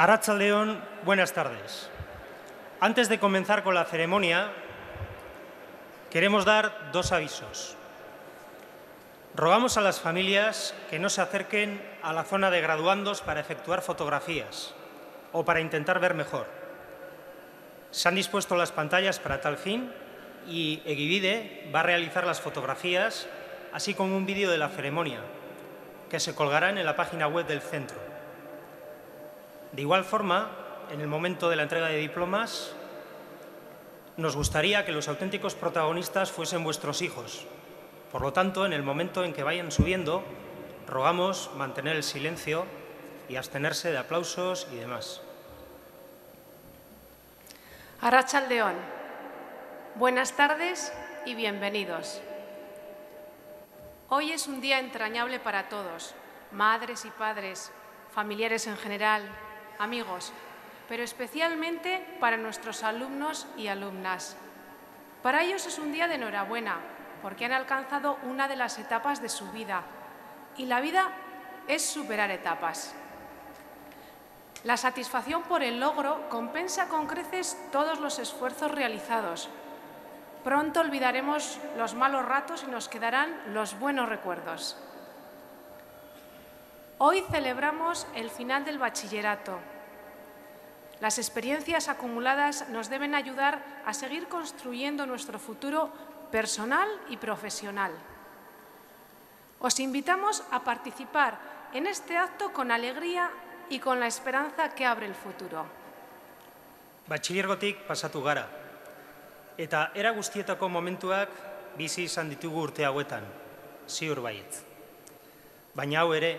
Arratsaldeon, buenas tardes. Antes de comenzar con la ceremonia, queremos dar dos avisos. Rogamos a las familias que no se acerquen a la zona de graduandos para efectuar fotografías o para intentar ver mejor. Se han dispuesto las pantallas para tal fin y Egivide va a realizar las fotografías, así como un vídeo de la ceremonia, que se colgarán en la página web del centro. De igual forma, en el momento de la entrega de diplomas, nos gustaría que los auténticos protagonistas fuesen vuestros hijos. Por lo tanto, en el momento en que vayan subiendo, rogamos mantener el silencio y abstenerse de aplausos y demás. Arratsaldeon, buenas tardes y bienvenidos. Hoy es un día entrañable para todos, madres y padres, familiares en general, amigos, pero especialmente para nuestros alumnos y alumnas. Para ellos es un día de enhorabuena, porque han alcanzado una de las etapas de su vida, y la vida es superar etapas. La satisfacción por el logro compensa con creces todos los esfuerzos realizados. Pronto olvidaremos los malos ratos y nos quedarán los buenos recuerdos. Hoy celebramos el final del bachillerato. Las experiencias acumuladas nos deben ayudar a seguir construyendo nuestro futuro personal y profesional. Os invitamos a participar en este acto con alegría y con la esperanza que abre el futuro. Batxilergotik pasatu gara, eta era guztietako momentuak bizi izan ditugu urte hauetan, ziur baietz. Baina hau ere,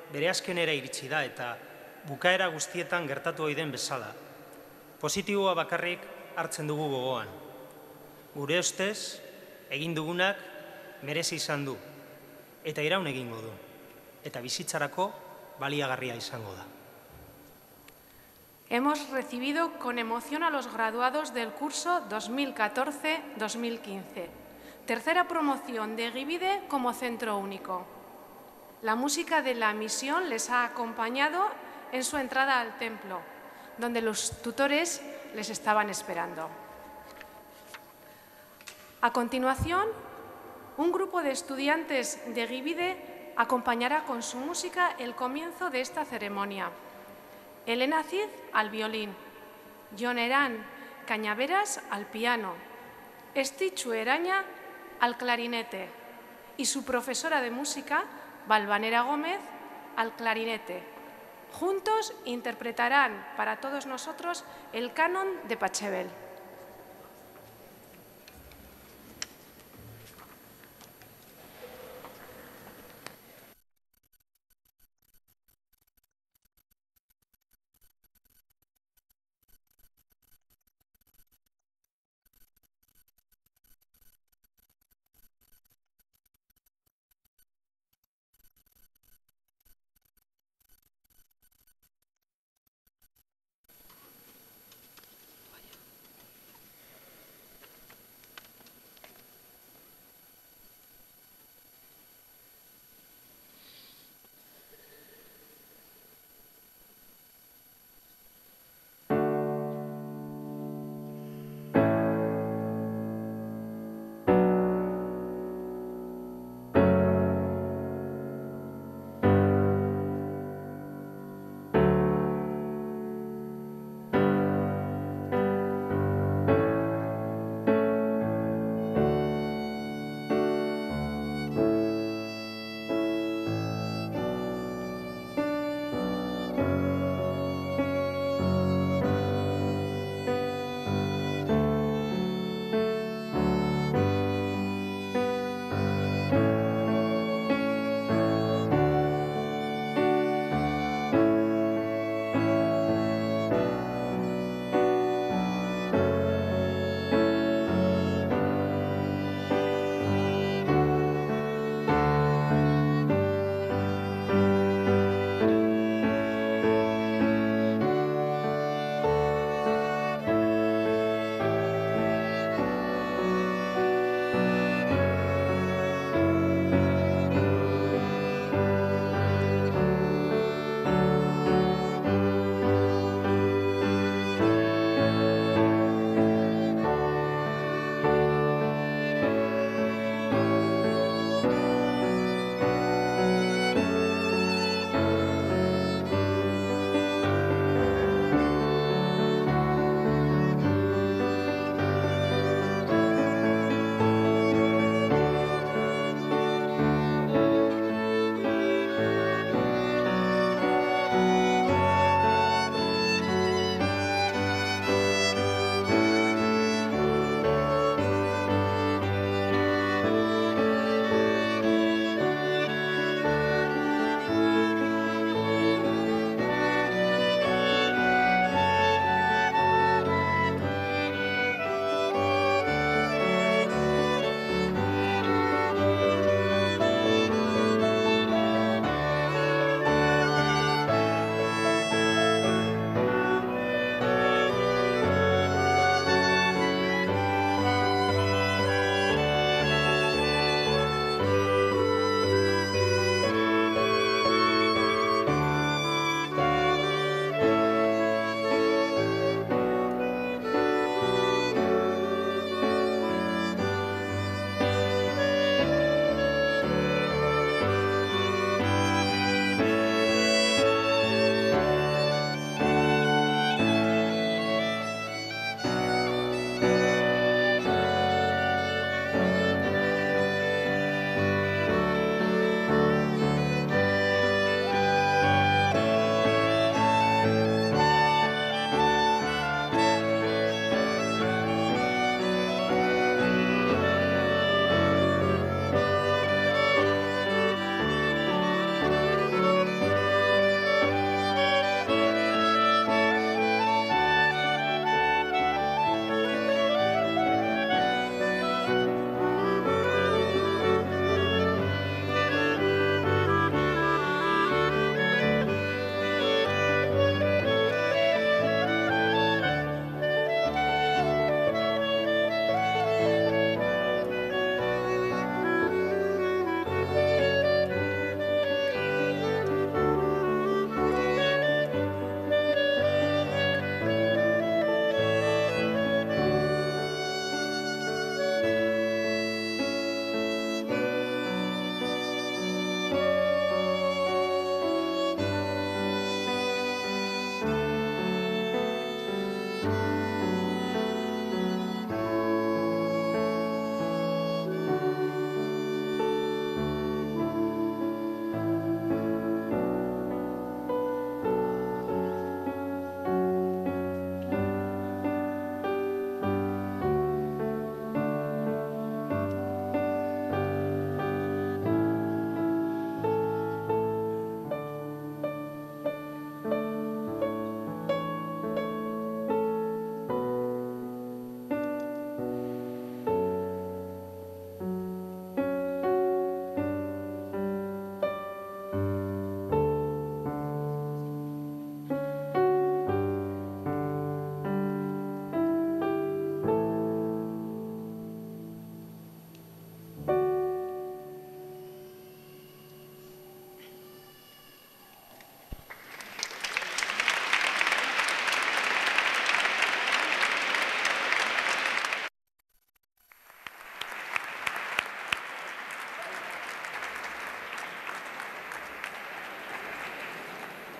bere azkenera iritsi da eta bukaera guztietan gertatu ohi den bezala. Positiboa bakarrik hartzen dugu gogoan. Gure ustez, egin dugunak merezi izan du, eta iraun egingo du, eta bizitzarako baliagarria izango da. Hemos recibido con emoción a los graduados del curso 2014-2015, tercera promoción de Egivide como centro único. La música de la misión les ha acompañado en su entrada al templo, donde los tutores les estaban esperando. A continuación, un grupo de estudiantes de Egivide acompañará con su música el comienzo de esta ceremonia. Elena Cid al violín, Jon Eran Cañaveras al piano, Estitxu Eraña al clarinete y su profesora de música, Valvanera Gómez, al clarinete. Juntos interpretarán para todos nosotros el canon de Pachelbel.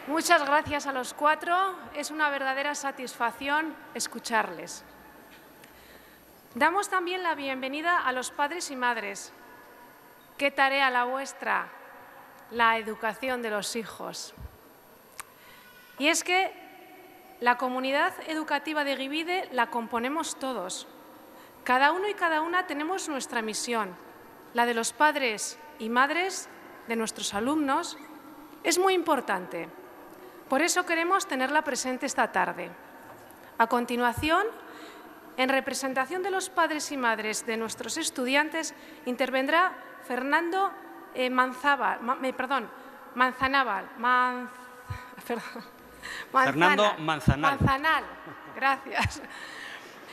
Muchas gracias a los cuatro. Es una verdadera satisfacción escucharles. Damos también la bienvenida a los padres y madres. ¿Qué tarea la vuestra? La educación de los hijos. Y es que la comunidad educativa de Egibide la componemos todos. Cada uno y cada una tenemos nuestra misión. La de los padres y madres de nuestros alumnos es muy importante. Por eso queremos tenerla presente esta tarde. A continuación, en representación de los padres y madres de nuestros estudiantes, intervendrá Fernando Manzanal. Gracias.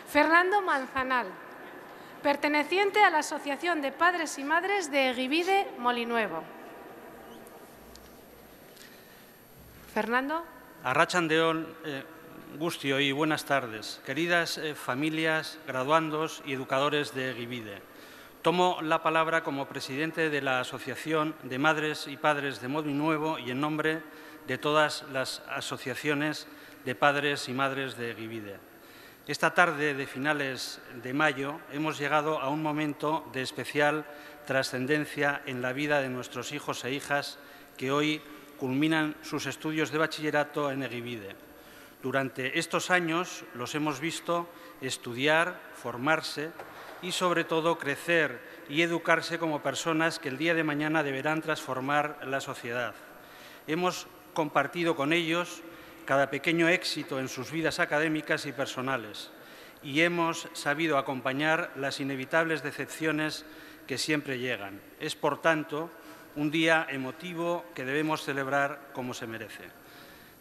Fernando Manzanal, perteneciente a la Asociación de Padres y Madres de Egibide Molinuevo. Fernando. Arratsalde-on, guztioi, buenas tardes. Queridas familias, graduandos y educadores de Egibide. Tomo la palabra como presidente de la Asociación de Madres y Padres de Molinuevo y en nombre de todas las asociaciones de padres y madres de Egibide. Esta tarde de finales de mayo hemos llegado a un momento de especial trascendencia en la vida de nuestros hijos e hijas que hoy culminan sus estudios de bachillerato en Egibide. Durante estos años los hemos visto estudiar, formarse y, sobre todo, crecer y educarse como personas que el día de mañana deberán transformar la sociedad. Hemos compartido con ellos cada pequeño éxito en sus vidas académicas y personales y hemos sabido acompañar las inevitables decepciones que siempre llegan. Es, por tanto, un día emotivo que debemos celebrar como se merece.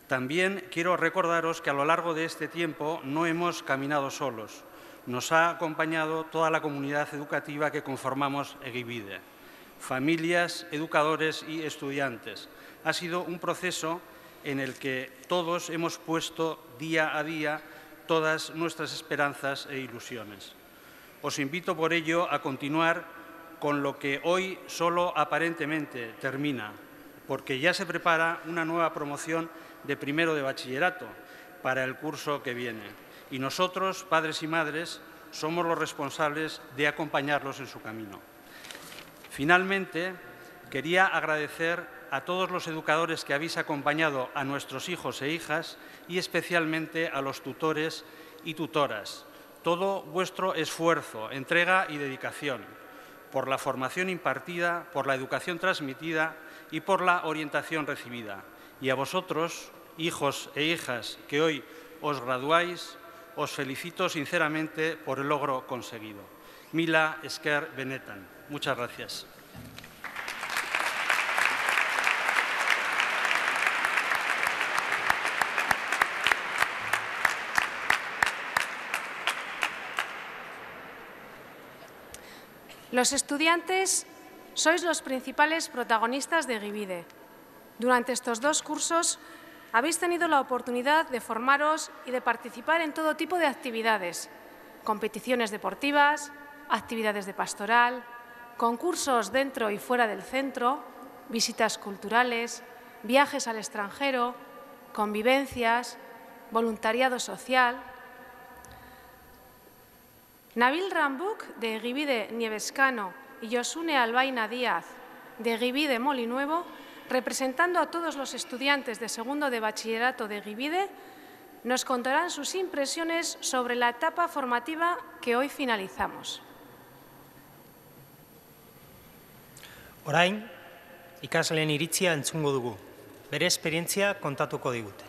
También quiero recordaros que a lo largo de este tiempo no hemos caminado solos. Nos ha acompañado toda la comunidad educativa que conformamos Egibide, familias, educadores y estudiantes. Ha sido un proceso en el que todos hemos puesto día a día todas nuestras esperanzas e ilusiones. Os invito por ello a continuar con lo que hoy solo aparentemente termina, porque ya se prepara una nueva promoción de primero de bachillerato para el curso que viene. Y nosotros, padres y madres, somos los responsables de acompañarlos en su camino. Finalmente, quería agradecer a todos los educadores que habéis acompañado a nuestros hijos e hijas y especialmente a los tutores y tutoras. Todo vuestro esfuerzo, entrega y dedicación, por la formación impartida, por la educación transmitida y por la orientación recibida. Y a vosotros, hijos e hijas que hoy os graduáis, os felicito sinceramente por el logro conseguido. Mila esker benetan. Muchas gracias. Los estudiantes sois los principales protagonistas de Egibide. Durante estos dos cursos habéis tenido la oportunidad de formaros y de participar en todo tipo de actividades, competiciones deportivas, actividades de pastoral, concursos dentro y fuera del centro, visitas culturales, viajes al extranjero, convivencias, voluntariado social. Nabil Rambuk, de Egibide Nievescano, y Josune Albaina Díaz, de Egibide Molinuevo, representando a todos los estudiantes de segundo de bachillerato de Egibide, nos contarán sus impresiones sobre la etapa formativa que hoy finalizamos. Orain, ikasleen iritzia entzungo dugu. Bere esperientzia kontatuko digute.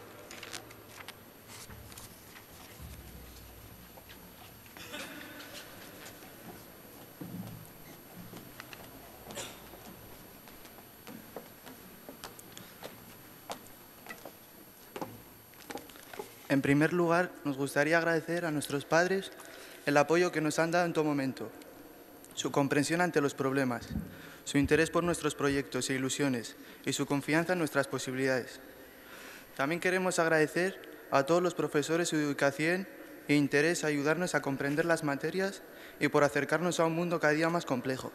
En primer lugar, nos gustaría agradecer a nuestros padres el apoyo que nos han dado en todo momento, su comprensión ante los problemas, su interés por nuestros proyectos e ilusiones y su confianza en nuestras posibilidades. También queremos agradecer a todos los profesores su dedicación e interés a ayudarnos a comprender las materias y por acercarnos a un mundo cada día más complejo.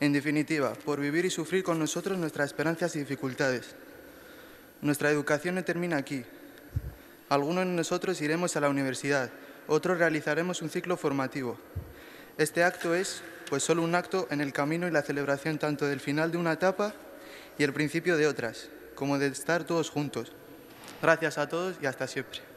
En definitiva, por vivir y sufrir con nosotros nuestras esperanzas y dificultades. Nuestra educación no termina aquí. Algunos de nosotros iremos a la universidad, otros realizaremos un ciclo formativo. Este acto es, pues, solo un acto en el camino y la celebración tanto del final de una etapa y el principio de otras, como de estar todos juntos. Gracias a todos y hasta siempre.